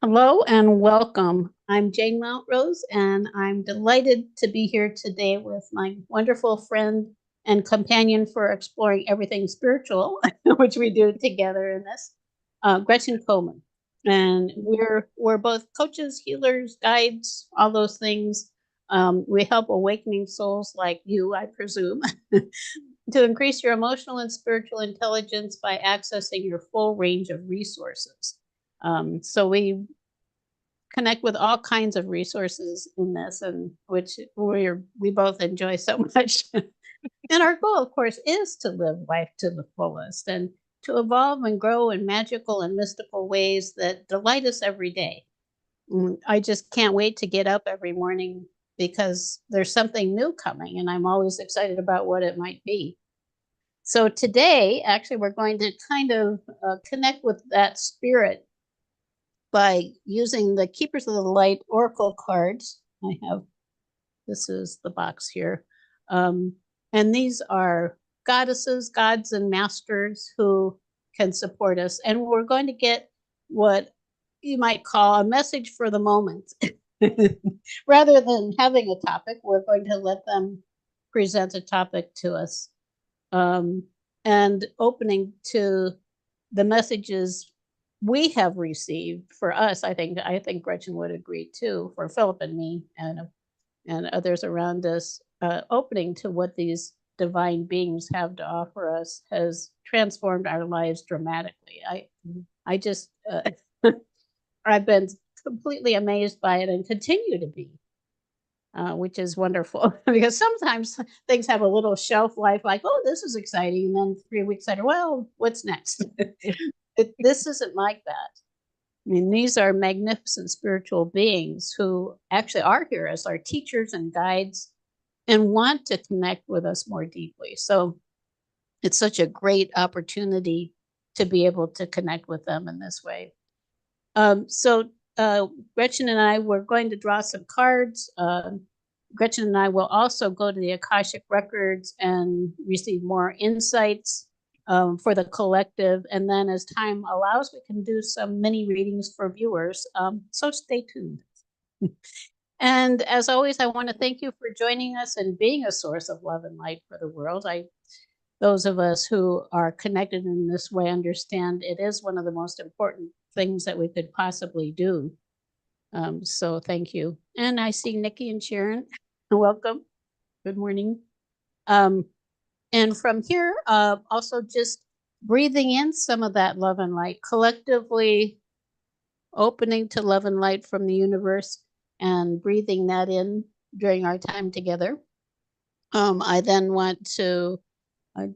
Hello and welcome. I'm Jane Mountrose, and I'm delighted to be here today with my wonderful friend and companion for exploring everything spiritual, which we do together in this, Gretchen Comer. And we're both coaches, healers, guides, all those things. We help awakening souls like you, I presume, to increase your emotional and spiritual intelligence by accessing your full range of resources. So we connect with all kinds of resources in this, and which we both enjoy so much. And our goal, of course, is to live life to the fullest and to evolve and grow in magical and mystical ways that delight us every day. I just can't wait to get up every morning because there's something new coming, and I'm always excited about what it might be. So today, actually, we're going to kind of connect with that spirit by using the Keepers of the Light Oracle cards. This is the box here. And these are goddesses, gods, and masters who can support us. And we're going to get what you might call a message for the moment. Rather than having a topic, we're going to let them present a topic to us. And opening to the messages we have received for us, I think Gretchen would agree too, for Philip and me and others around us, opening to what these divine beings have to offer us has transformed our lives dramatically. I just I've been completely amazed by it and continue to be, which is wonderful because sometimes things have a little shelf life, like, oh, this is exciting, and then 3 weeks later, well, what's next? This isn't like that. I mean, these are magnificent spiritual beings who actually are here as our teachers and guides and want to connect with us more deeply. So it's such a great opportunity to be able to connect with them in this way. So Gretchen and I were going to draw some cards. Gretchen and I will also go to the Akashic Records and receive more insights for the collective. And then as time allows, we can do some mini readings for viewers. So stay tuned. And as always, I want to thank you for joining us and being a source of love and light for the world. Those of us who are connected in this way understand it is one of the most important things that we could possibly do. So thank you. And I see Nikki and Sharon. Welcome. Good morning. And from here, also just breathing in some of that love and light, collectively opening to love and light from the universe and breathing that in during our time together. I then want to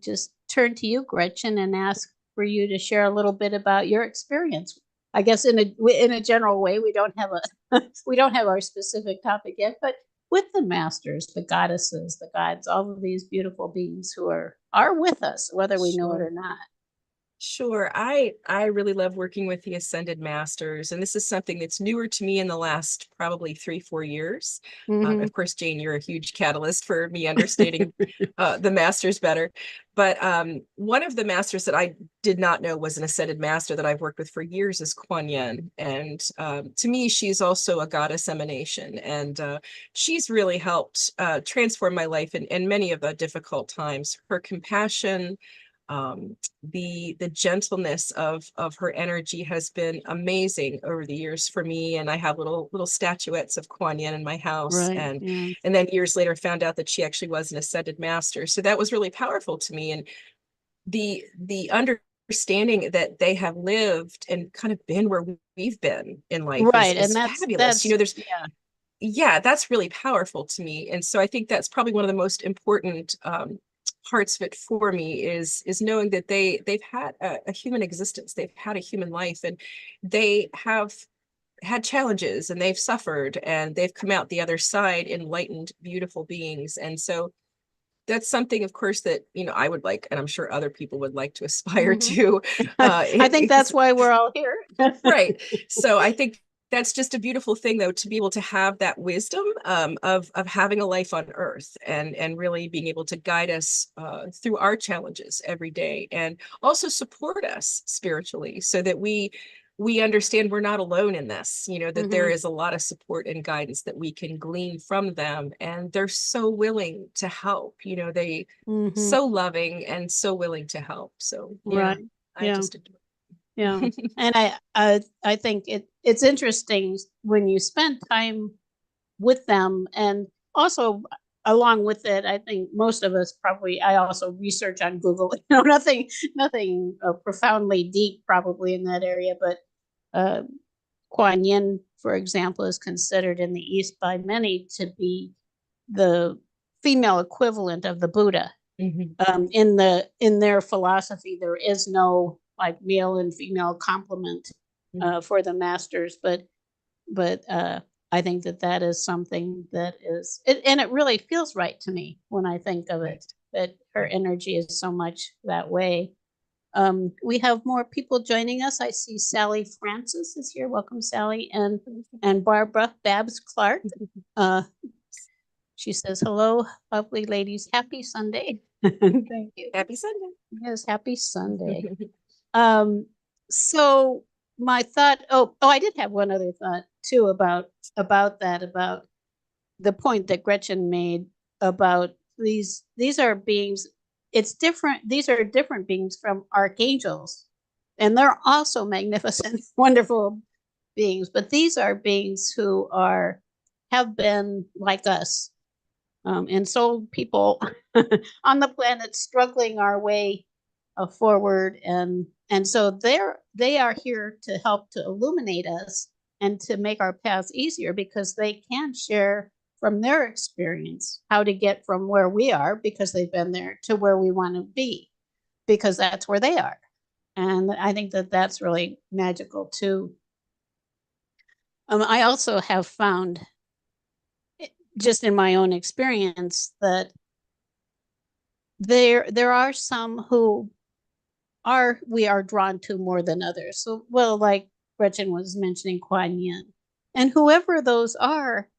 just turn to you, Gretchen, and ask for you to share a little bit about your experience. I guess in a general way, we don't have our specific topic yet, but with the masters, the goddesses, the gods, all of these beautiful beings who are with us, whether we know it or not. Sure. I really love working with the Ascended Masters, and this is something that's newer to me in the last probably 3-4 years. Of course, Jane, you're a huge catalyst for me understanding the Masters better. But one of the Masters that I did not know was an Ascended Master that I've worked with for years is Kuan Yin. And to me, she's also a goddess emanation. And she's really helped transform my life in many of the difficult times. Her compassion, the gentleness of her energy has been amazing over the years for me. And I have little statuettes of Kuan Yin in my house. Right, and yeah. and then years later found out that she actually was an Ascended Master. So that was really powerful to me. And the understanding that they have lived and kind of been where we've been in life right, is and fabulous. There's that's really powerful to me. And so I think that's probably one of the most important parts of it for me is knowing that they've had a human existence, they've had a human life, and they have had challenges, and they've suffered, and they've come out the other side enlightened, beautiful beings. And so that's something, of course, that I would like, and I'm sure other people would like to aspire to. I think that's why we're all here. Right. So I think that's just a beautiful thing, though, to be able to have that wisdom of having a life on earth and really being able to guide us through our challenges every day, and also support us spiritually so that we we understand we're not alone in this, that there Mhm. is a lot of support and guidance that we can glean from them. And they're so willing to help, they Mhm. so loving and so willing to help. So yeah, Right. I Yeah. just adore Yeah. it. And I think it's interesting when you spend time with them, and also along with it, I think most of us probably, I also research on Google, nothing profoundly deep probably in that area, but uh, Kuan Yin, for example, is considered in the East by many to be the female equivalent of the Buddha. Mhm. In their philosophy, there is no like male and female complement Mhm. for the masters, but I think that that is something that is, and it really feels right to me when I think of it. Right. That her Right. energy is so much that way. We have more people joining us. I see Sally Francis is here. Welcome, Sally, and Barbara Babs Clark. Uh, she says, "Hello, lovely ladies. Happy Sunday." Thank you. Happy Sunday. Yes, happy Sunday. Um, so my thought, I did have one other thought too about the point that Gretchen made about these are beings. It's different. These are different beings from archangels, and they're also magnificent, wonderful beings. But these are beings who are have been like us, and so people on the planet struggling our way forward, and so they are here to help to illuminate us and to make our paths easier, because they can share from their experience how to get from where we are, because they've been there, to where we want to be, because that's where they are. And I think that that's really magical too. I also have found, just in my own experience, that there are some who are we are drawn to more than others. So, well, like Gretchen was mentioning Kuan Yin, and whoever those are,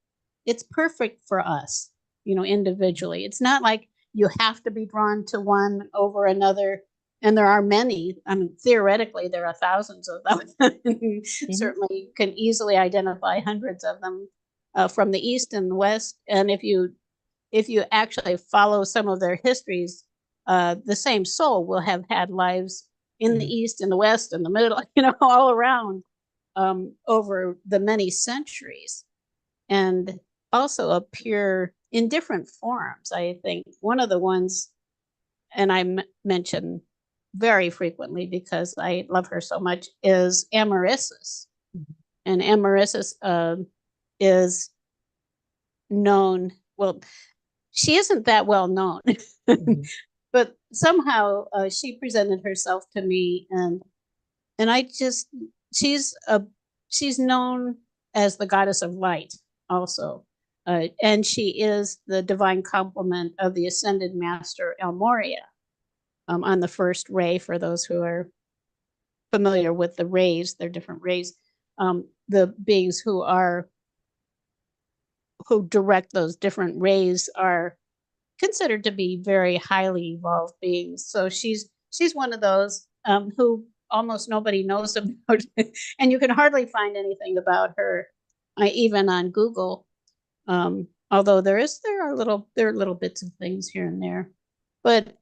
it's perfect for us, individually. It's not like you have to be drawn to one over another. And there are many. I mean, theoretically, there are thousands of them. Mhm. Certainly, can easily identify hundreds of them from the East and the West. And if you actually follow some of their histories, the same soul will have had lives in the Mhm. East, in the West, in the middle, all around, over the many centuries, and also appear in different forms. I think one of the ones, and mention very frequently because I love her so much, is Amaryssus. And Amaryssus is known, well, she isn't that well known, Mhm. but somehow she presented herself to me, and I just she's a she's known as the goddess of light also, and she is the divine complement of the ascended master El Moria, on the first ray. For those who are familiar with the rays, they're different rays. The beings who direct those different rays are considered to be very highly evolved beings. So she's one of those, who almost nobody knows about, and you can hardly find anything about her, even on Google. Although there are little bits of things here and there. But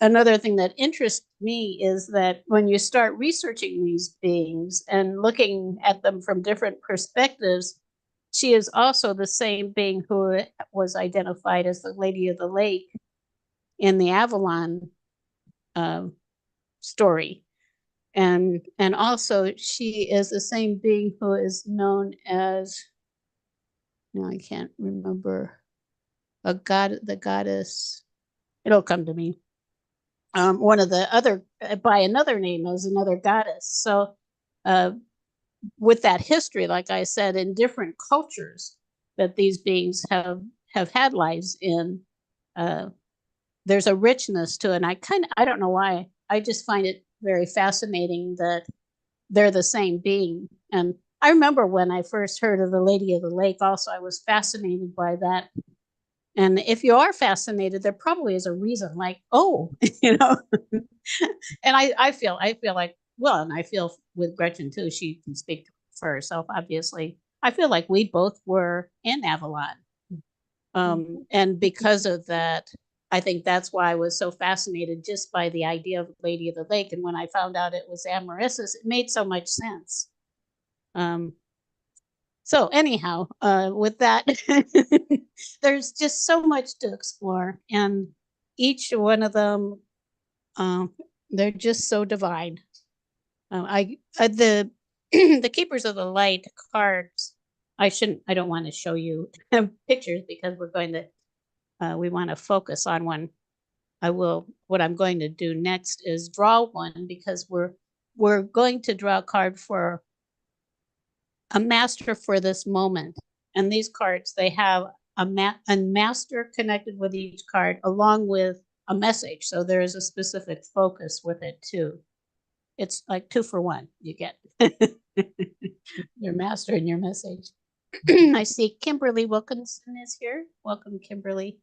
another thing that interests me is that when you start researching these beings and looking at them from different perspectives, she is also the same being who was identified as the Lady of the Lake in the Avalon uh, story. And also she is the same being who is known as, no, I can't remember, the goddess. It'll come to me. One of the other, by another name, as another goddess. So uh, with that history, like I said, in different cultures that these beings have had lives in, uh, there's a richness to it. And I don't know why, I just find it very fascinating that they're the same being. And I remember when I first heard of the Lady of the Lake, also, I was fascinated by that. And if you are fascinated, there probably is a reason, like, oh, you know. And I feel like well, and I feel with Gretchen too, she can speak for herself, obviously. I feel like we both were in Avalon. And because of that, I think that's why I was so fascinated just by the idea of Lady of the Lake. And when I found out it was Amaryssus, it made so much sense. So anyhow, with that, there's just so much to explore, and each one of them, they're just so divine. The the Keepers of the Light cards. I don't want to show you pictures because we're going to. We want to focus on one. What I'm going to do next is draw one because we're going to draw a card for a master for this moment. And these cards, they have a master connected with each card along with a message. So there is a specific focus with it too. It's like 2 for 1. You get your master and your message. I see Kimberly Wilkinson is here. Welcome, Kimberly.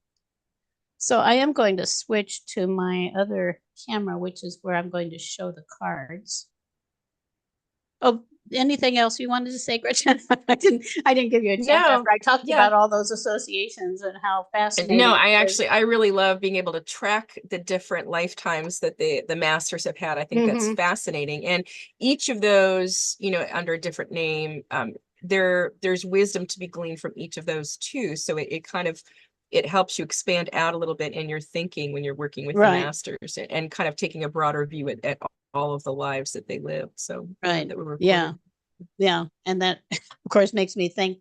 So I am going to switch to my other camera, which is where I'm going to show the cards. Oh, anything else you wanted to say, Gretchen? I didn't give you a chance after I talked about all those associations and how fascinating. No, I really love being able to track the different lifetimes that the masters have had. I think that's fascinating. And each of those, you know, under a different name, there's wisdom to be gleaned from each of those too. So it kind of, it helps you expand out a little bit in your thinking when you're working with the masters and kind of taking a broader view at all of the lives that they live. So that were yeah. And that of course makes me think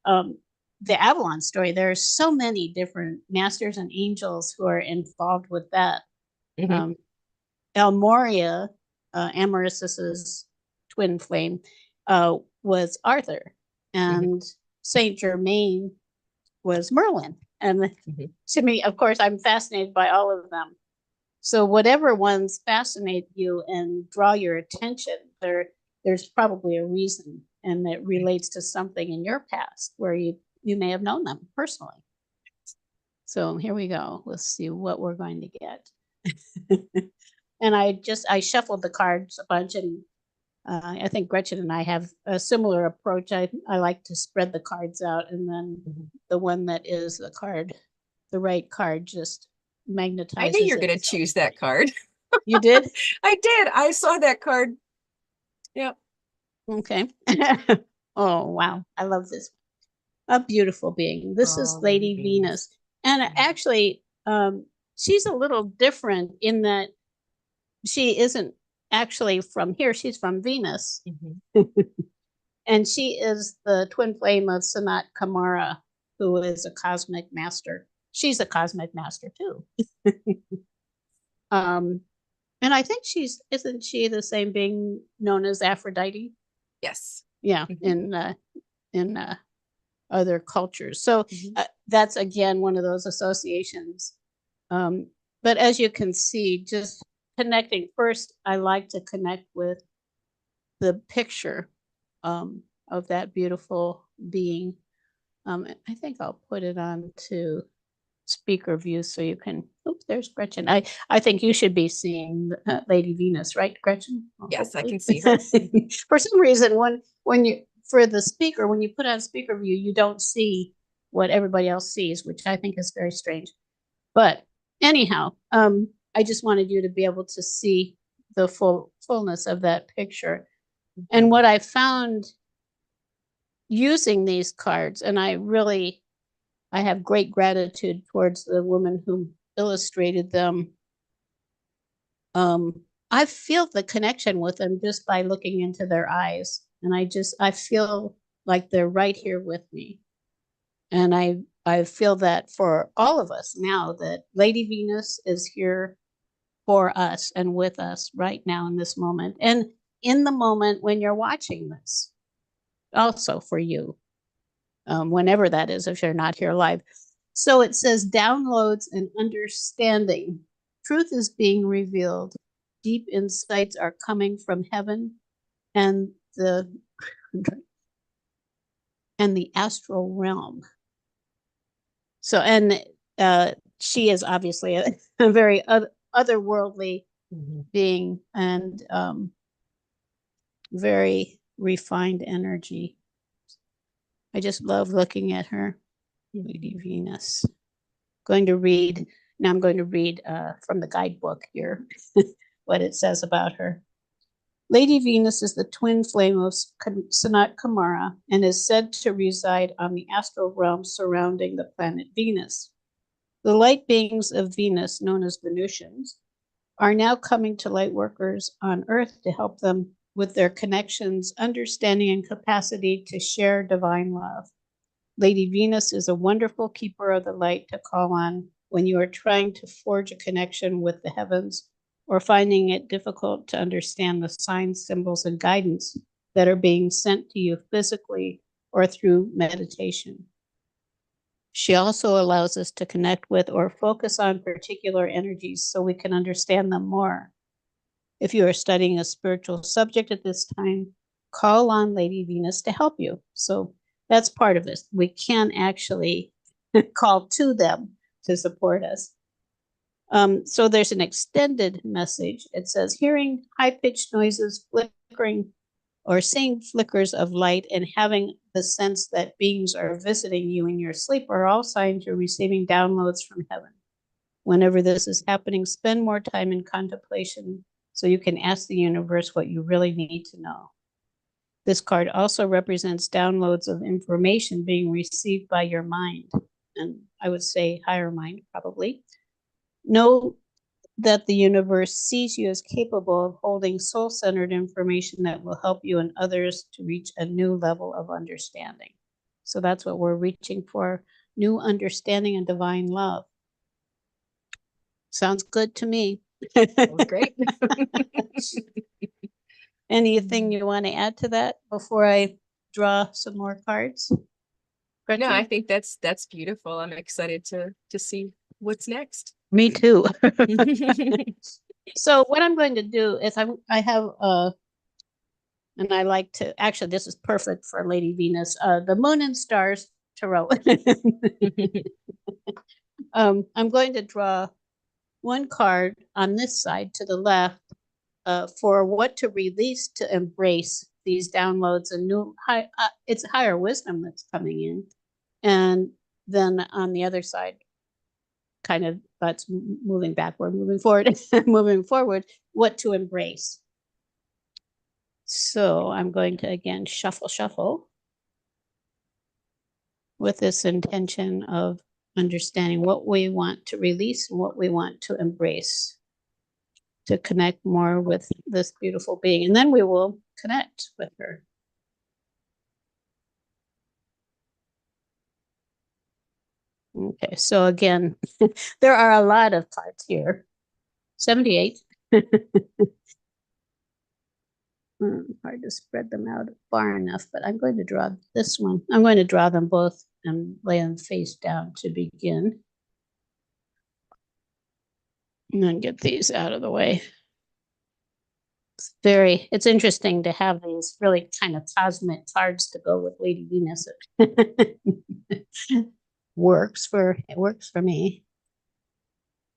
the Avalon story. There are so many different masters and angels who are involved with that. El Moria, Amaryssus's twin flame, was Arthur, and Saint Germain was Merlin. And to me, of course, I'm fascinated by all of them. So whatever ones fascinate you and draw your attention, there's probably a reason, and it relates to something in your past where you may have known them personally. So here we go. Let's see what we're going to get. And I shuffled the cards a bunch, and I think Gretchen and I have a similar approach. I like to spread the cards out, and then the one that is the right card, just magnetizes. I knew you're going to choose that card. You did? I did. I saw that card. Yep. Okay. Oh, wow. I love this. A beautiful being. This is Lady Venus. And actually, she's a little different in that she isn't actually from here. She's from Venus. And she is the twin flame of Sanat Kumara, who is a cosmic master. She's a cosmic master too. And I think isn't she the same being known as Aphrodite? Yes. Yeah, in other cultures. So that's again one of those associations. But as you can see, just connecting first, I like to connect with the picture of that beautiful being. I think I'll put it on to speaker view so you can. Oops, there's Gretchen. I think you should be seeing Lady Venus, right, Gretchen? Well, yes, hopefully. I can see her. For some reason, when you for the speaker, when you put on speaker view, you don't see what everybody else sees, which I think is very strange. But anyhow, I just wanted you to be able to see the fullness of that picture. And what I found using these cards, and I have great gratitude towards the woman who illustrated them. I feel the connection with them just by looking into their eyes. And I feel like they're right here with me. And I feel that for all of us now, that Lady Venus is here for us and with us right now in this moment. And in the moment when you're watching this, also for you, whenever that is, if you're not here live. So it says downloads and understanding. Truth is being revealed. Deep insights are coming from heaven and the astral realm. So, and she is obviously a very otherworldly being, and very refined energy. I just love looking at her. Lady Venus. Going to read, now I'm going to read from the guidebook here what it says about her. Lady Venus is the twin flame of Sanat Kumara and is said to reside on the astral realm surrounding the planet Venus. The light beings of Venus, known as Venusians, are now coming to light workers on Earth to help them with their connections, understanding, and capacity to share divine love. Lady Venus is a wonderful keeper of the light to call on when you are trying to forge a connection with the heavens or finding it difficult to understand the signs, symbols, and guidance that are being sent to you physically or through meditation. She also allows us to connect with or focus on particular energies so we can understand them more. If you are studying a spiritual subject at this time, call on Lady Venus to help you. So that's part of this. We can actually call to them to support us. So there's an extended message. It says, hearing high-pitched noises, flickering, or seeing flickers of light and having the sense that beings are visiting you in your sleep are all signs you're receiving downloads from heaven. Whenever this is happening, spend more time in contemplation so you can ask the universe what you really need to know. This card also represents downloads of information being received by your mind, and I would say higher mind probably. Know that the universe sees you as capable of holding soul-centered information that will help you and others to reach a new level of understanding. So that's what we're reaching for, new understanding and divine love. Sounds good to me. Sounds great. Anything you want to add to that before I draw some more cards? Gretchen? No, I think that's beautiful. I'm excited to see what's next. Me too. So what I'm going to do is I have and I like to, actually this is perfect for Lady Venus, the Moon and Stars Tarot. I'm going to draw one card on this side to the left for what to release to embrace these downloads and new it's higher wisdom that's coming in. And then on the other side, kind of that's moving backward, moving forward, moving forward, what to embrace. So I'm going to again shuffle with this intention of understanding what we want to release and what we want to embrace to connect more with this beautiful being. And then we will connect with her. Okay, so again, there are a lot of cards here. 78. Hard to spread them out far enough, but I'm going to draw this one. I'm going to draw them both and lay them face down to begin. And then get these out of the way. It's interesting to have these really kind of cosmic cards to go with Lady Venus. It works for me.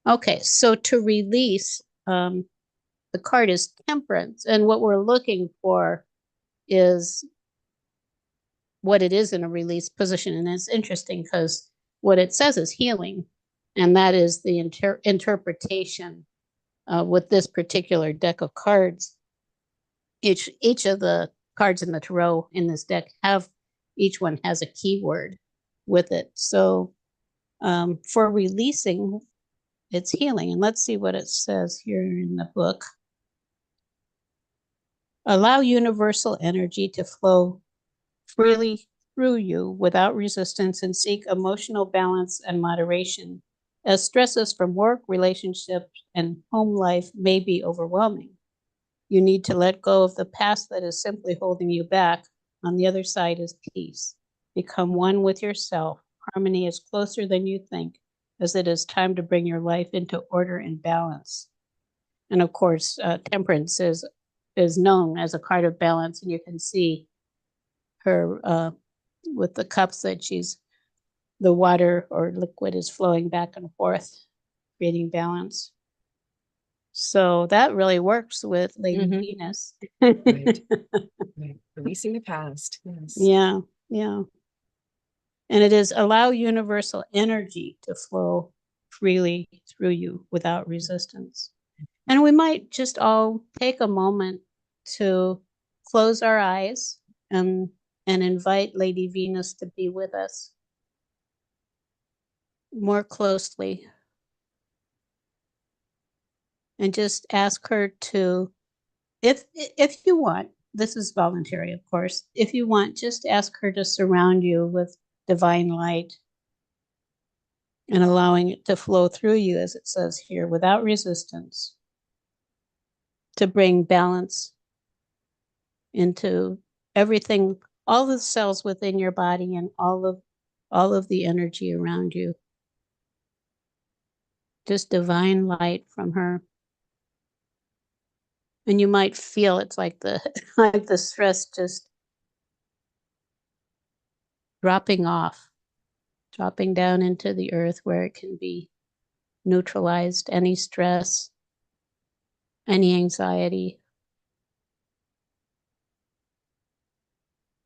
Okay, so to release, the card is Temperance, and what we're looking for is what it is in a release position. And it's interesting because what it says is healing, and that is the interpretation with this particular deck of cards. Each of the cards in the tarot in this deck each one has a keyword with it. So for releasing, it's healing. And let's see what it says here in the book. Allow universal energy to flow freely through you without resistance and seek emotional balance and moderation, as stresses from work, relationships, and home life may be overwhelming. You need to let go of the past that is simply holding you back. On the other side is peace. Become one with yourself. Harmony is closer than you think, as it is time to bring your life into order and balance. And of course, Temperance is known as a card of balance, and you can see her with the cups that the water or liquid is flowing back and forth, creating balance. So that really works with Lady Mhm. Venus. Right. Right. Releasing the past. Yes. Yeah, yeah. And it is allow universal energy to flow freely through you without resistance. And we might just all take a moment to close our eyes and invite Lady Venus to be with us more closely, and just ask her to, if you want, this is voluntary, of course, if you want, just ask her to surround you with divine light and allowing it to flow through you, as it says here, without resistance, to bring balance into everything, all the cells within your body and all of the energy around you. Just divine light from her. And you might feel it's like the like the stress just dropping off, dropping down into the earth where it can be neutralized, any stress, any anxiety,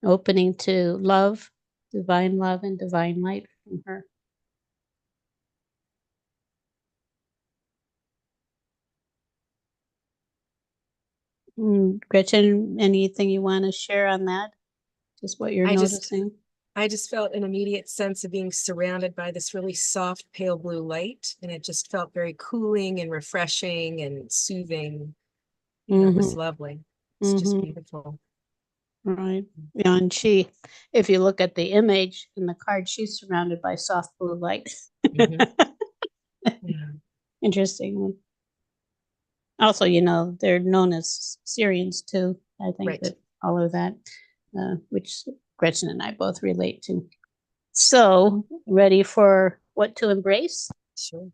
opening to love and divine light from her. Gretchen, anything you want to share on that? Just what you're I just noticing? I just felt an immediate sense of being surrounded by this really soft, pale blue light. And it just felt very cooling and refreshing and soothing. It was Mm-hmm. lovely. It's just Mm-hmm. beautiful. Right. Yeah, and she, if you look at the image in the card, she's surrounded by soft blue light. Mm-hmm. Yeah. Interestingly. Also, they're known as Syrians too. I think Right. that all of that, which Gretchen and I both relate to. So, ready for what to embrace? Sure.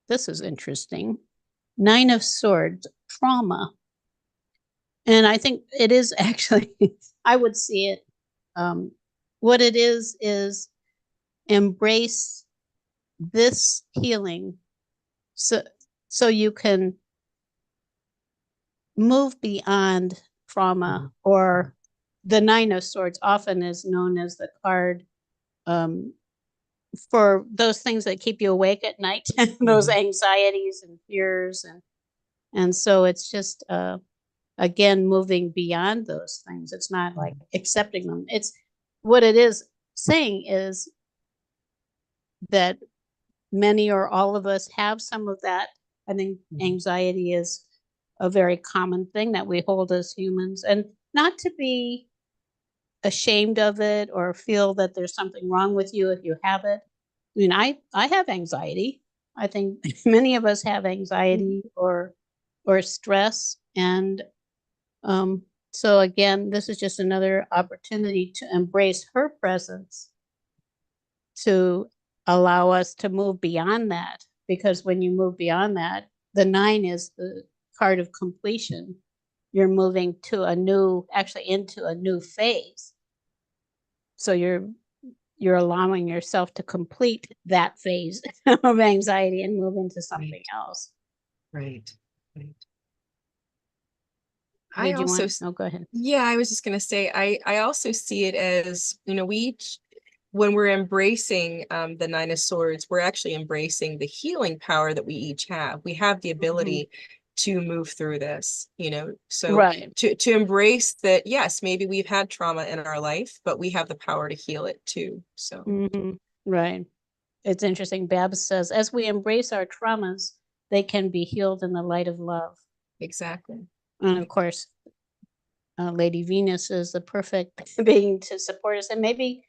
This is interesting. Nine of Swords, trauma. And I think it is actually, I would see it. Um, what it is embrace this healing, so you can move beyond trauma. Or the Nine of Swords often is known as the card, um, for those things that keep you awake at night, those anxieties and fears, and so it's just, again, moving beyond those things. It's not like accepting them. It's what it is saying is that many or all of us have some of that. I think anxiety is a very common thing that we hold as humans, and not to be ashamed of it or feel that there's something wrong with you if you have it. I mean, I have anxiety. I think many of us have anxiety or stress, and um, so again, this is just another opportunity to embrace her presence, to allow us to move beyond that. Because when you move beyond that, the nine is the card of completion. You're moving to a new, actually into a new phase. So you're allowing yourself to complete that phase of anxiety and move into something Right. else. Right. Right. I Did you also, want? Oh, go ahead. yeah, I was just going to say, I also see it as, we each, when we're embracing the Nine of Swords, we're actually embracing the healing power that we each have. We have the Mm-hmm. ability to move through this, so Right. to embrace that, yes, maybe we've had trauma in our life, but we have the power to heal it too. So Mm-hmm. Right. It's interesting. Babs says, as we embrace our traumas, they can be healed in the light of love. exactly. And of Right. course, Lady Venus is the perfect being to support us. And maybe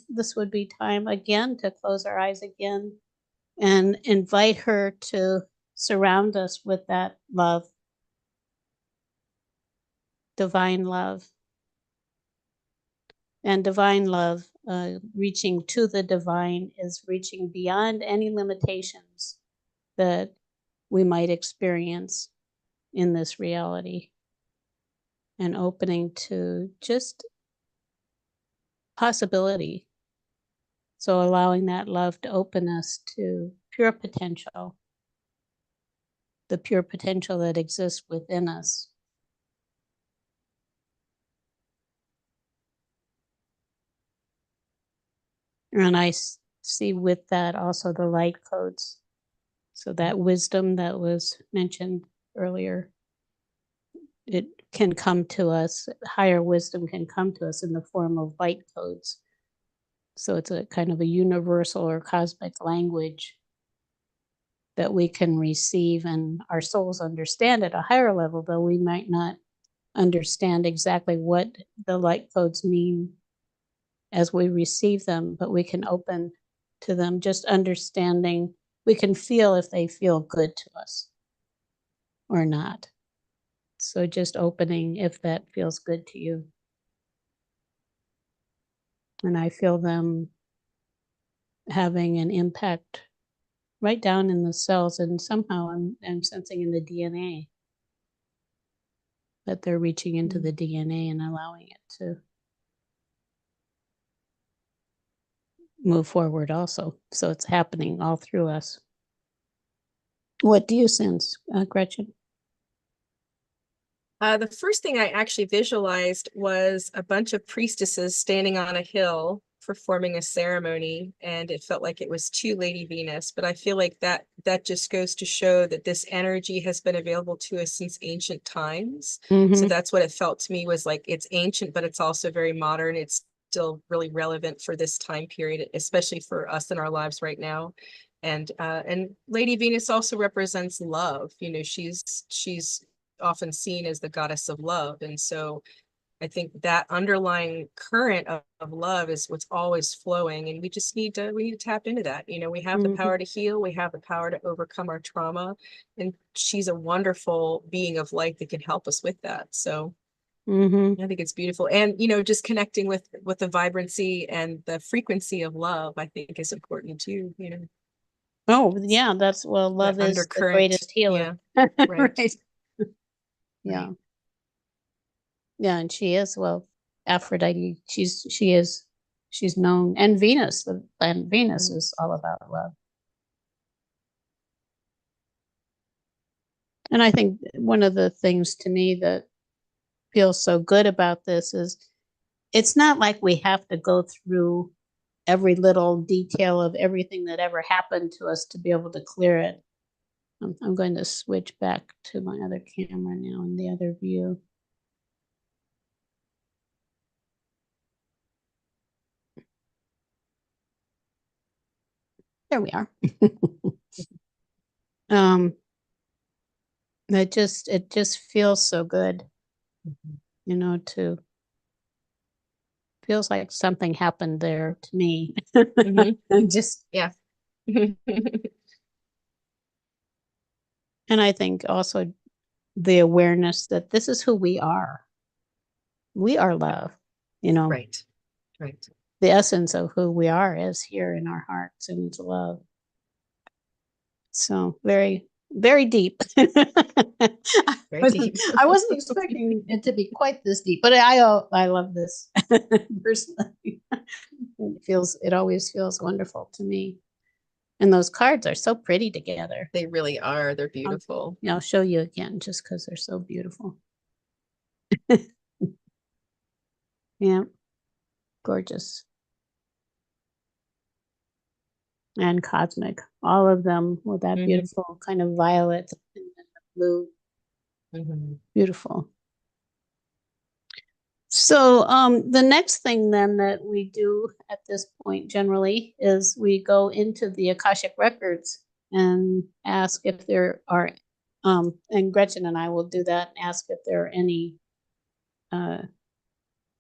this would be time again to close our eyes again and invite her to surround us with that love, divine love. And divine love, reaching to the divine, is reaching beyond any limitations that we might experience in this reality, and opening to just possibility. So allowing that love to open us to pure potential. the pure potential that exists within us. And I see with that also the light codes. So that wisdom that was mentioned earlier, it can come to us, higher wisdom can come to us in the form of light codes. So it's a kind of a universal or cosmic language that we can receive, and our souls understand at a higher level, though we might not understand exactly what the light codes mean as we receive them, but we can open to them, just understanding. We can feel if they feel good to us or not. So just opening if that feels good to you. And I feel them having an impact right down in the cells, and somehow I'm sensing in the DNA that they're reaching into the DNA and allowing it to move forward also. So it's happening all through us. What do you sense, Gretchen? The first thing I actually visualized was a bunch of priestesses standing on a hill performing a ceremony, and it felt like it was to Lady Venus. But I feel like that just goes to show that this energy has been available to us since ancient times. So that's what it felt to me, was like it's ancient, but it's also very modern. It's still really relevant for this time period, especially for us in our lives right now. And Lady Venus also represents love. You know, she's often seen as the goddess of love. And so I think that underlying current of love is what's always flowing. And we just need to tap into that. You know, we have the power to heal. We have the power to overcome our trauma. And she's a wonderful being of light that can help us with that. So I think it's beautiful. And, you know, just connecting with the vibrancy and the frequency of love, I think is important too, you know. Oh, yeah, that's, well, love is the greatest healer. Yeah, right. Right. Yeah. Yeah, and she is, well, Aphrodite, she's known, and Venus, the planet Venus is all about love. And I think one of the things to me that feels so good about this is it's not like we have to go through every little detail of everything that ever happened to us to be able to clear it. I'm going to switch back to my other camera now in the other view. There we are. It just feels so good, you know, feels like something happened there to me. Just, yeah. And I think also the awareness that this is who we are. We are love, you know. Right. The essence of who we are is here in our hearts, and it's love. So very, very deep. Very deep. I wasn't expecting it to be quite this deep, but I love this personally. It always feels wonderful to me. And those cards are so pretty together. They really are. They're beautiful. I'll show you again just because they're so beautiful. Yeah, gorgeous. And cosmic, all of them with that beautiful kind of violet and blue. Beautiful. So the next thing then that we do at this point generally is we go into the Akashic records and ask if there are, and Gretchen and I will do that, and ask if there are any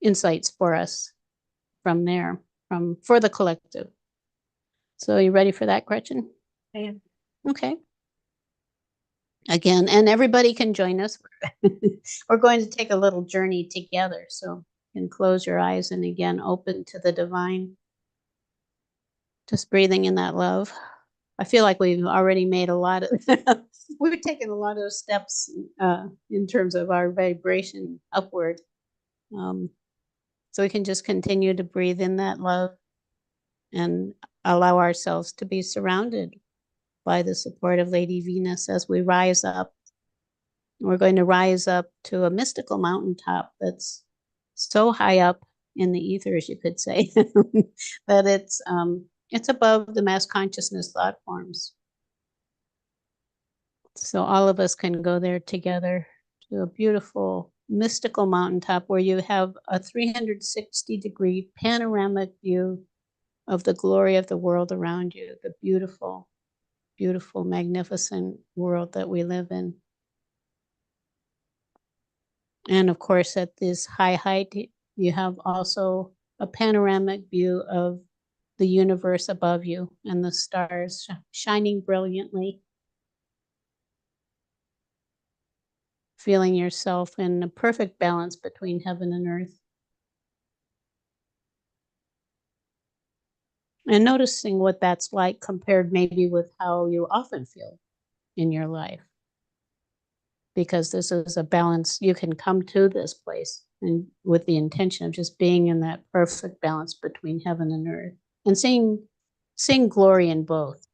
insights for us from there, for the collective. So are you ready for that, Gretchen? I am. Okay. Again, and everybody can join us. We're going to take a little journey together. So you can close your eyes and again, open to the divine. Just breathing in that love. I feel like we've already made a lot of, we've taken a lot of steps in terms of our vibration upward. So we can just continue to breathe in that love and allow ourselves to be surrounded by the support of Lady Venus as we rise up. We're going to rise up to a mystical mountaintop that's so high up in the ethers, you could say, that it's above the mass consciousness thought forms. So all of us can go there together to a beautiful mystical mountaintop where you have a 360-degree panoramic view of the glory of the world around you, the beautiful, beautiful, magnificent world that we live in. And of course, at this high height, you have also a panoramic view of the universe above you and the stars shining brilliantly. Feeling yourself in a perfect balance between heaven and earth. And noticing what that's like compared maybe with how you often feel in your life. Because this is a balance, you can come to this place and with the intention of just being in that perfect balance between heaven and earth and seeing glory in both.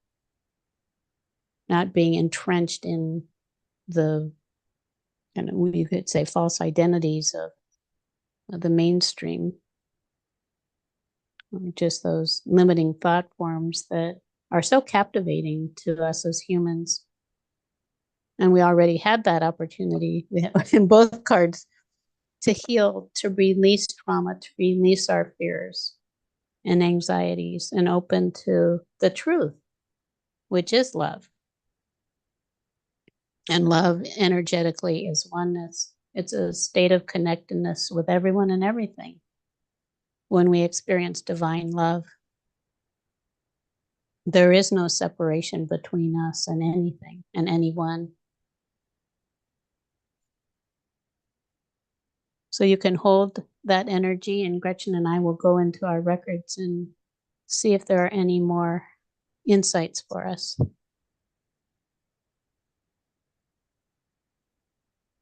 Not being entrenched in the, you could say, false identities of the mainstream. Just those limiting thought forms that are so captivating to us as humans. And we already had that opportunity in both cards to heal, to release trauma, to release our fears and anxieties and open to the truth, which is love. And love energetically is oneness. It's a state of connectedness with everyone and everything. When we experience divine love, there is no separation between us and anything and anyone. So you can hold that energy, and Gretchen and I will go into our records and see if there are any more insights for us.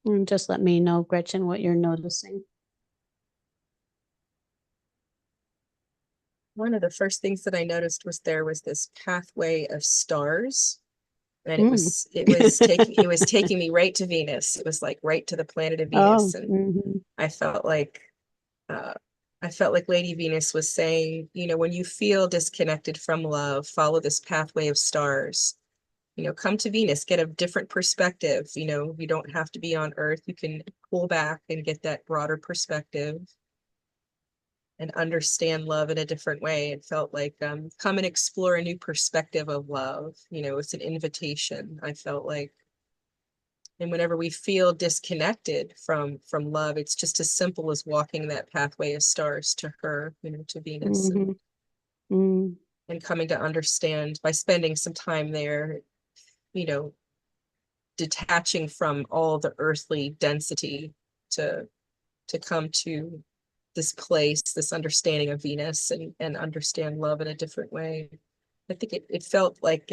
And just let me know, Gretchen, what you're noticing. One of the first things that I noticed was there was this pathway of stars, and it was taking me right to Venus. It was like right to the planet of Venus. And I felt like Lady Venus was saying, when you feel disconnected from love, follow this pathway of stars. Come to Venus, get a different perspective. You don't have to be on Earth. You can pull back and get that broader perspective and understand love in a different way. It felt like come and explore a new perspective of love. It's an invitation, I felt like. And whenever we feel disconnected from love, it's just as simple as walking that pathway of stars to her, to Venus. And coming to understand by spending some time there, detaching from all the earthly density to come to this place, this understanding of Venus, and understand love in a different way. I think it felt like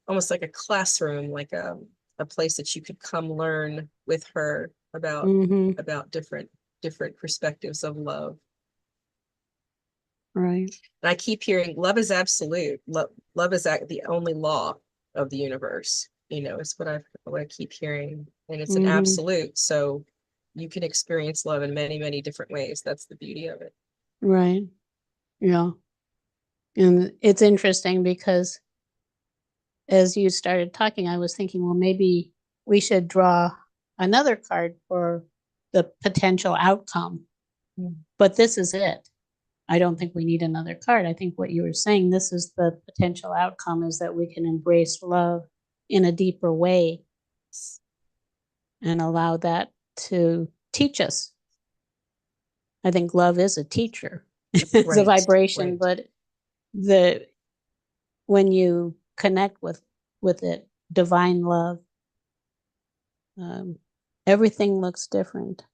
almost like a classroom, like a place that you could come learn with her about different perspectives of love. Right. And I keep hearing love is absolute. Love is the only law of the universe. It's what I keep hearing, and it's an absolute. So you can experience love in many, many different ways. That's the beauty of it. Right. Yeah. And it's interesting because as you started talking, I was thinking, well, maybe we should draw another card for the potential outcome. But this is it. I don't think we need another card. I think what you were saying, this is the potential outcome, is that we can embrace love in a deeper way and allow that to teach us. I think love is a teacher. It's a vibration, but when you connect with it, divine love, everything looks different.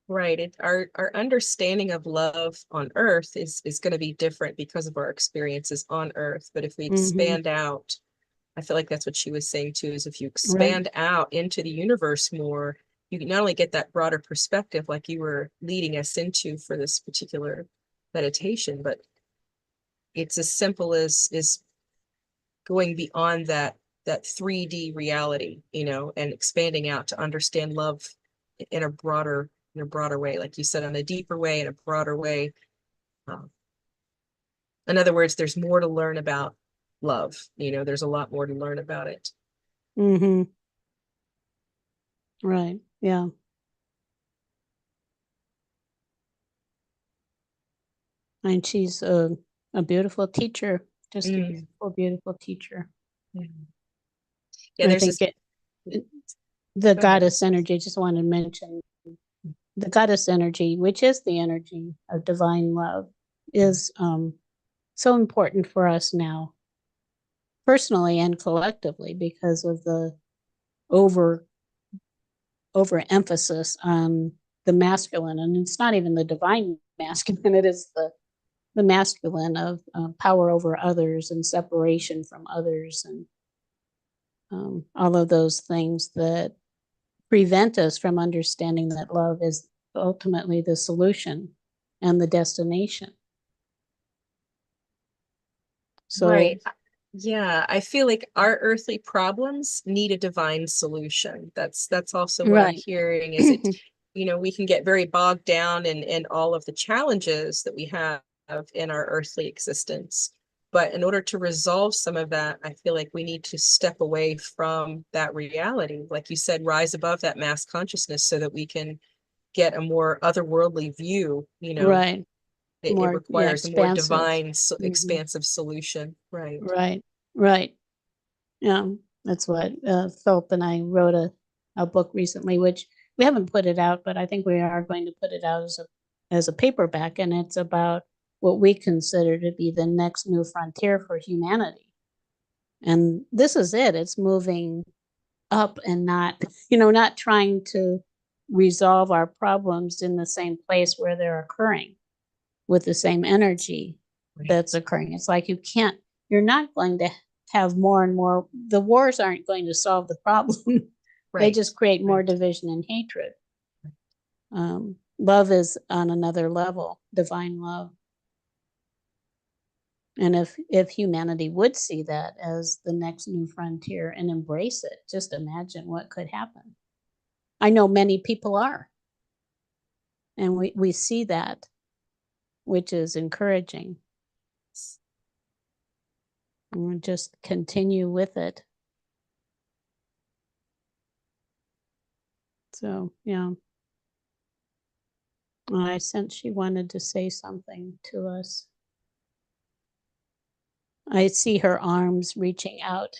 Right. Our understanding of love on Earth is going to be different because of our experiences on Earth. But if we expand out, I feel like that's what she was saying too, is if you expand out into the universe more, you can not only get that broader perspective like you were leading us into for this particular meditation, but it's as simple as going beyond that 3D reality, you know, and expanding out to understand love in a broader way, like you said, in a deeper way, in a broader way. Um, in other words, there's more to learn about love. You know, there's a lot more to learn about it. Mm-hmm. Right. Yeah. And she's a beautiful teacher, just a Mm. beautiful, beautiful teacher. Yeah, And I there's think this. the Go ahead. goddess energy, just want to mention the goddess energy, which is the energy of divine love, is so important for us now, personally and collectively, because of the over overemphasis on the masculine. And it's not even the divine masculine, it is the masculine of power over others and separation from others, and all of those things that prevent us from understanding that love is ultimately the solution and the destination. So, Right. Yeah, I feel like our earthly problems need a divine solution. That's also what I'm right. hearing is it, you know, we can get very bogged down in all of the challenges that we have in our earthly existence. But in order to resolve some of that, I feel like we need to step away from that reality. Like you said, rise above that mass consciousness so that we can get a more otherworldly view, you know. Right. It More, yeah, requires a more expansive. divine, Hmm. expansive solution. Right. Right. Right. Yeah. That's what Philip and I wrote a book recently, which we haven't put it out, but I think we are going to put it out as a paperback, and it's about what we consider to be the next new frontier for humanity. And this is it. It's moving up and not, not trying to resolve our problems in the same place where they're occurring with the same energy that's Right. occurring. It's like you're not going to have more and more. The wars aren't going to solve the problem. They Right. just create more Right. division and hatred. Love is on another level, divine love. And if humanity would see that as the next new frontier and embrace it, just imagine what could happen. I know many people are, and we see that, which is encouraging. And we'll just continue with it. So, yeah. I sensed she wanted to say something to us. I see her arms reaching out,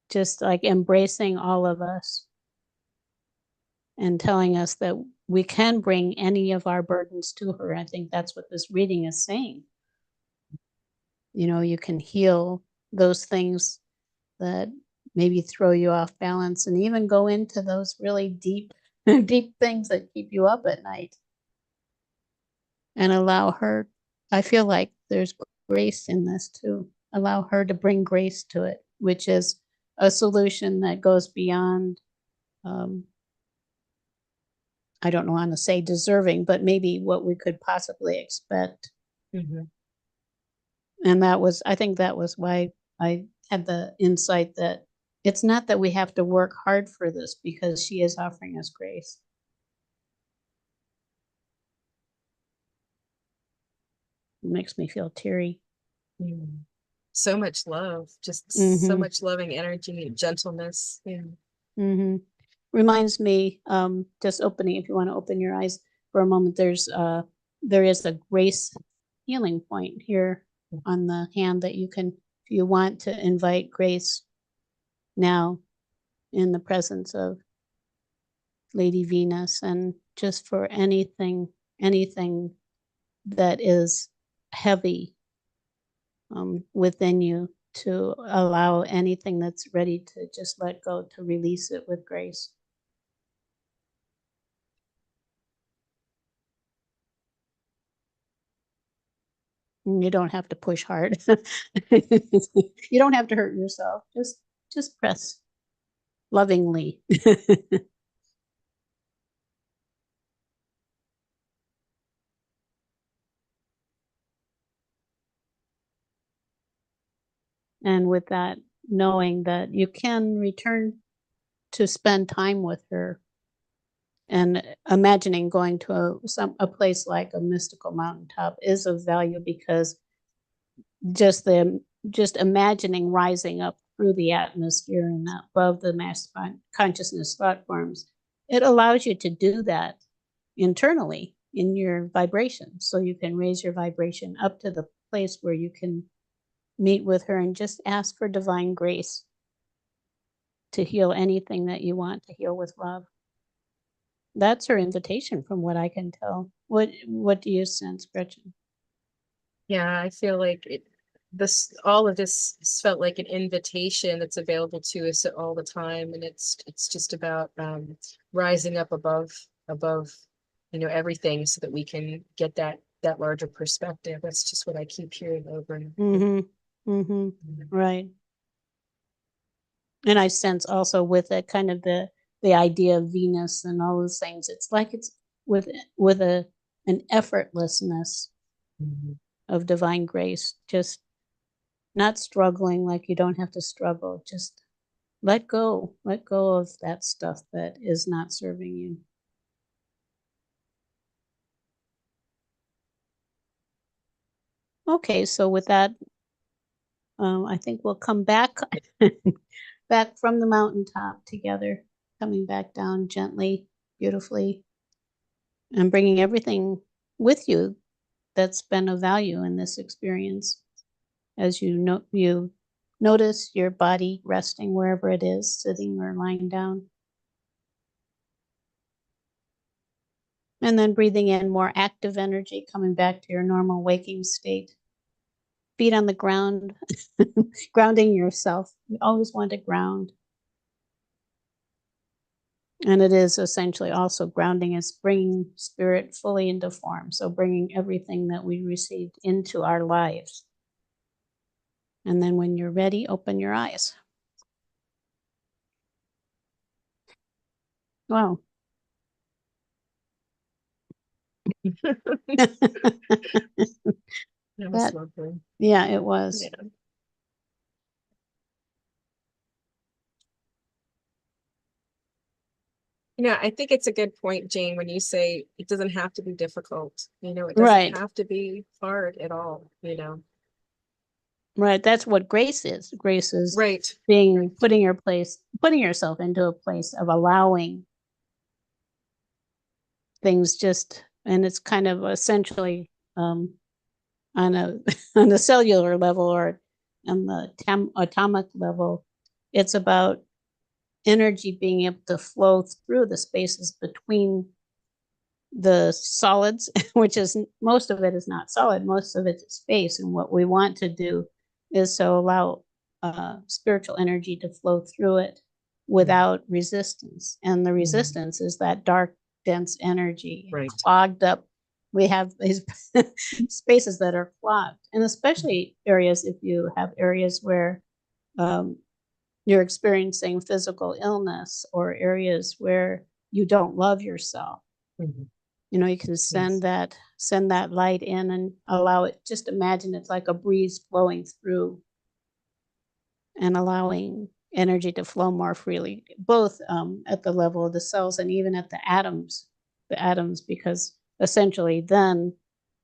just like embracing all of us and telling us that we can bring any of our burdens to her. I think that's what this reading is saying. You can heal those things that maybe throw you off balance, and even go into those really deep, deep things that keep you up at night, and allow her. I feel like there's grace in this too. Allow her to bring grace to it, which is a solution that goes beyond, um, I don't want to say deserving, but maybe what we could possibly expect. Mm-hmm. And I think that was why I had the insight that it's not that we have to work hard for this, because she is offering us grace. It makes me feel teary. Mm. So much love, just so Mm-hmm. much loving energy and gentleness. Yeah. Mm-hmm. Reminds me, just opening, if you want to open your eyes for a moment, there is a grace healing point here on the hand that you can, if you want to invite grace now in the presence of Lady Venus, and just for anything that is heavy within you, to allow anything that's ready to just let go, to release it with grace. You don't have to push hard. You don't have to hurt yourself. Just press lovingly. And with that, knowing that you can return to spend time with her, and imagining going to a place like a mystical mountaintop is of value, because just imagining rising up through the atmosphere and above the mass consciousness thought forms, it allows you to do that internally in your vibration, so you can raise your vibration up to the place where you can meet with her and just ask for divine grace to heal anything that you want to heal with love. That's her invitation, from what I can tell. What do you sense, Gretchen? Yeah, I feel like all of this felt like an invitation that's available to us all the time. And it's just about rising up above, everything, so that we can get that larger perspective. That's just what I keep hearing over and over. Mm-hmm. Mm-hmm. Right. And I sense also with it kind of the idea of Venus and all those things. It's like it's with an effortlessness of divine grace, just not struggling, like you don't have to struggle. Just let go of that stuff that is not serving you. Okay, so with that, I think we'll come back back from the mountaintop together, coming back down gently, beautifully, and bringing everything with you that's been of value in this experience. As you notice your body resting wherever it is, sitting or lying down. And then breathing in more active energy, coming back to your normal waking state. Feet on the ground, grounding yourself. You always want to ground. And it is essentially also grounding is bringing spirit fully into form. So bringing everything that we received into our lives. And then when you're ready, open your eyes. Wow. That was lovely. Yeah, it was. Yeah. I think it's a good point, Jane, when you say it doesn't have to be difficult. It doesn't Right. have to be hard at all. Right. That's what grace is. Grace is Right. putting yourself into a place of allowing things and it's kind of essentially on a on a cellular level or on the atomic level. It's about energy being able to flow through the spaces between the solids, which is most of it is not solid, most of it is space. And what we want to do is to allow spiritual energy to flow through it without resistance. And the resistance is that dark, dense energy, Right. clogged up. We have these spaces that are clogged, and especially areas, if you have areas where you're experiencing physical illness or areas where you don't love yourself. You can send that light in and allow it. Just imagine it's like a breeze flowing through and allowing energy to flow more freely, both at the level of the cells and even at the atoms, because essentially then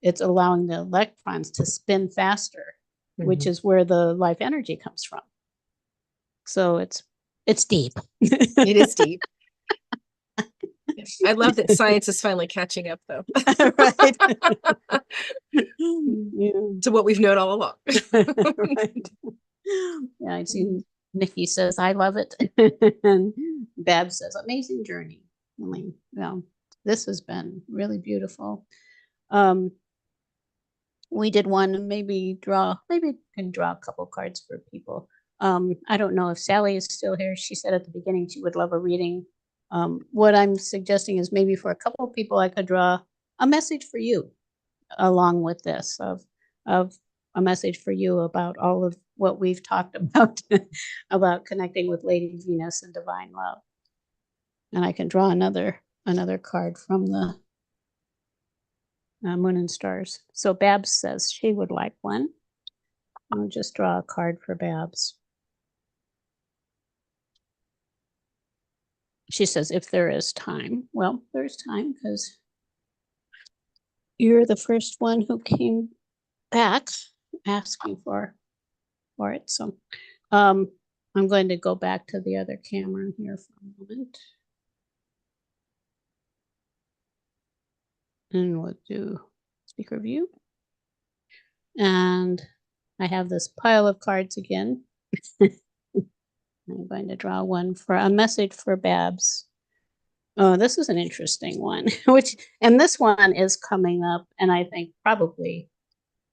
it's allowing the electrons to spin faster, which is where the life energy comes from. So it's deep. It is deep. I love that science is finally catching up, though. Right. To what we've known all along. Right. Yeah, I see Nikki says, I love it. And Bab says, amazing journey. I mean, this has been really beautiful. We did one, maybe can draw a couple cards for people. I don't know if Sally is still here. She said at the beginning she would love a reading. What I'm suggesting is maybe for a couple of people, I could draw a message for you along with this of a message for you about all of what we've talked about, about connecting with Lady Venus and divine love. And I can draw another card from the Moon and Stars. So Babs says she would like one. I'll just draw a card for Babs. She says, if there is time. Well, there's time because you're the first one who came back asking for it. So I'm going to go back to the other camera here for a moment. And we'll do speaker view. And I have this pile of cards again. I'm going to draw one for a message for Babs. Oh, this is an interesting one, and this one is coming up, and I think probably,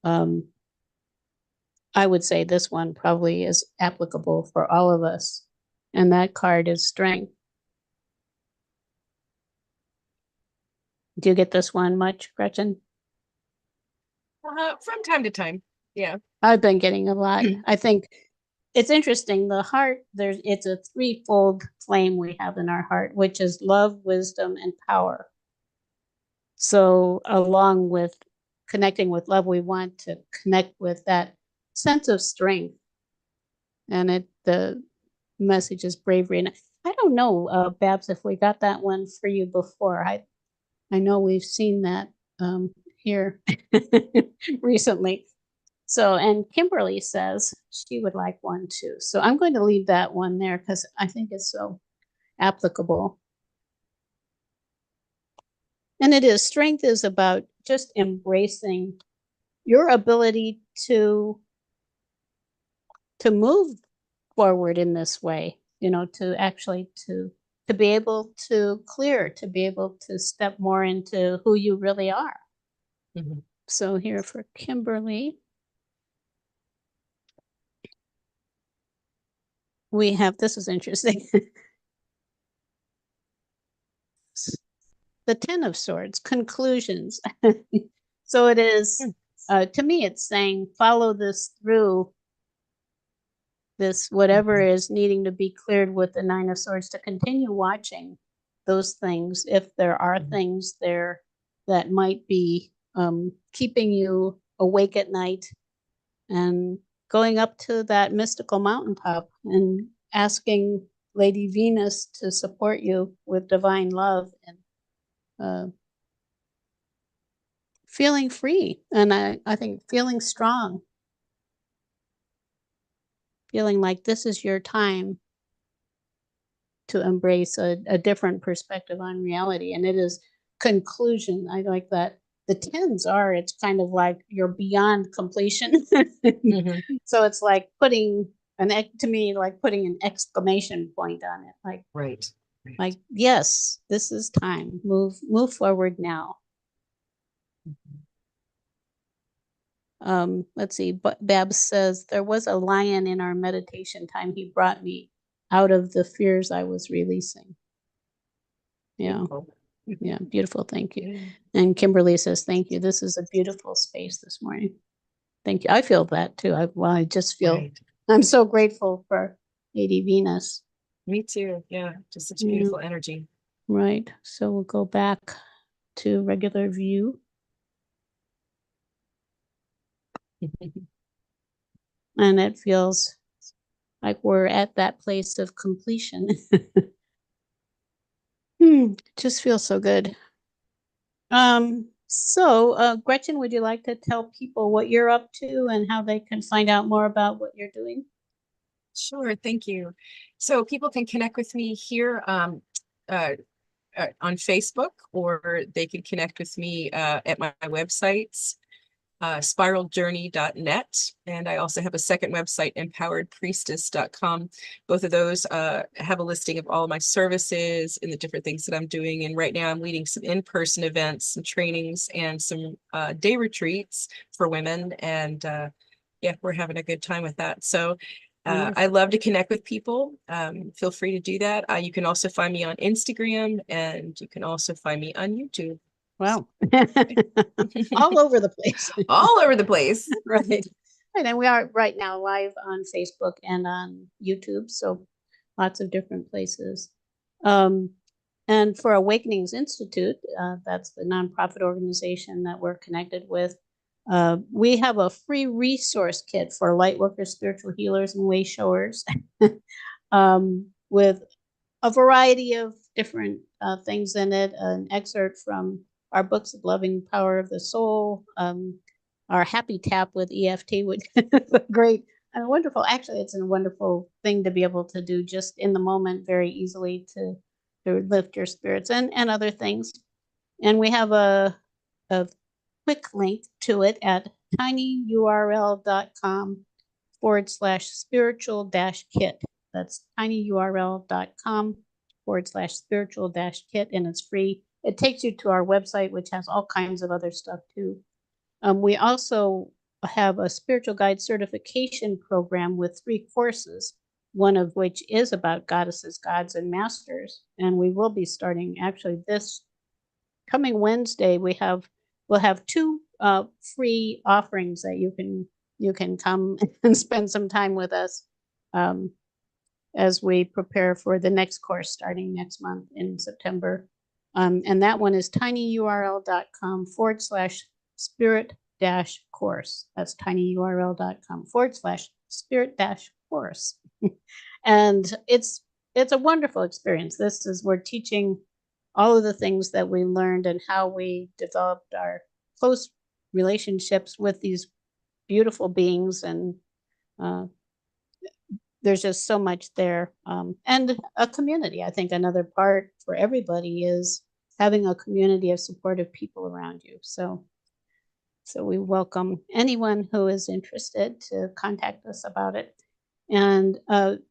I would say this one probably is applicable for all of us. And that card is strength. Do you get this one much, Gretchen? From time to time. Yeah. I've been getting a lot. I think it's interesting. The heart, it's a threefold flame we have in our heart, which is love, wisdom, and power. So along with connecting with love, we want to connect with that sense of strength. And the message is bravery. And I don't know, Babs, if we got that one for you before. I know we've seen that here recently. So, and Kimberly says she would like one too. So I'm going to leave that one there because I think it's so applicable. And it is, strength is about just embracing your ability to move forward in this way, to actually to be able to clear, to be able to step more into who you really are. Mm-hmm. So here for Kimberly, we have, this is interesting. The Ten of Swords, conclusions. So it is, to me, it's saying, follow this through, this whatever is needing to be cleared with the Nine of Swords, to continue watching those things if there are things there that might be keeping you awake at night, and going up to that mystical mountaintop and asking Lady Venus to support you with divine love, and feeling free. And I think feeling strong, feeling like this is your time to embrace a different perspective on reality. And it is conclusion. I like that. The tens are, it's kind of like you're beyond completion. Mm-hmm. So it's like putting to me, like putting an exclamation point on it. Like, right. Like, yes, this is time. Move forward now. Let's see. Babs says, there was a lion in our meditation time. He brought me out of the fears I was releasing. Yeah. Beautiful. Yeah, beautiful. Thank you. And Kimberly says, thank you. This is a beautiful space this morning. Thank you. I feel that too. I just feel, right. I'm so grateful for Lady Venus. Me too. Yeah, just such beautiful energy. Right. So we'll go back to regular view. And it feels like we're at that place of completion. Just feels so good. So Gretchen, would you like to tell people what you're up to and how they can find out more about what you're doing? Sure, thank you. So people can connect with me here on Facebook, or they can connect with me at my websites, spiraljourney.net. And I also have a second website, empoweredpriestess.com. Both of those have a listing of all of my services and the different things that I'm doing. And right now I'm leading some in-person events, some trainings, and some day retreats for women. And yeah, we're having a good time with that. So I love to connect with people. Feel free to do that. You can also find me on Instagram, and you can also find me on YouTube. Wow. All over the place. All over the place. Right. And we are right now live on Facebook and on YouTube. So lots of different places. And for Awakenings Institute, that's the nonprofit organization that we're connected with. We have a free resource kit for light workers, spiritual healers, and way showers with a variety of different things in it. An excerpt from our books of Loving Power of the Soul, our Happy Tap with EFT, which is great and wonderful. Actually, it's a wonderful thing to be able to do just in the moment very easily to lift your spirits and other things. And we have a quick link to it at tinyurl.com/spiritual-kit. That's tinyurl.com/spiritual-kit, and it's free. It takes you to our website, which has all kinds of other stuff too. We also have a spiritual guide certification program with 3 courses, one of which is about goddesses, gods, and masters. And we will be starting actually this coming Wednesday. We'll have 2 free offerings that you can come and spend some time with us as we prepare for the next course starting next month in September. And that one is tinyurl.com/spirit-course. That's tinyurl.com/spirit-course. And it's a wonderful experience. We're teaching all of the things that we learned and how we developed our close relationships with these beautiful beings. And there's just so much there. And a community. I think another part for everybody is having a community of supportive people around you. So we welcome anyone who is interested to contact us about it. And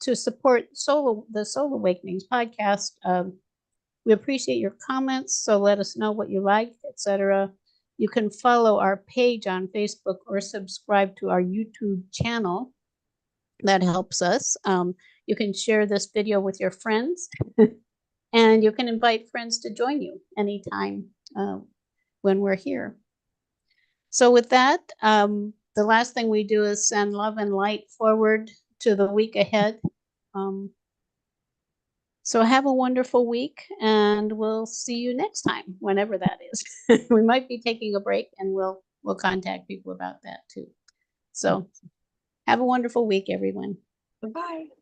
to support the Soul Awakenings podcast, we appreciate your comments, so let us know what you like, etc. You can follow our page on Facebook or subscribe to our YouTube channel. That helps us. You can share this video with your friends, and you can invite friends to join you anytime when we're here. So with that, the last thing we do is send love and light forward to the week ahead. So have a wonderful week, and we'll see you next time, whenever that is. We might be taking a break, and we'll contact people about that too. So have a wonderful week, everyone. Bye.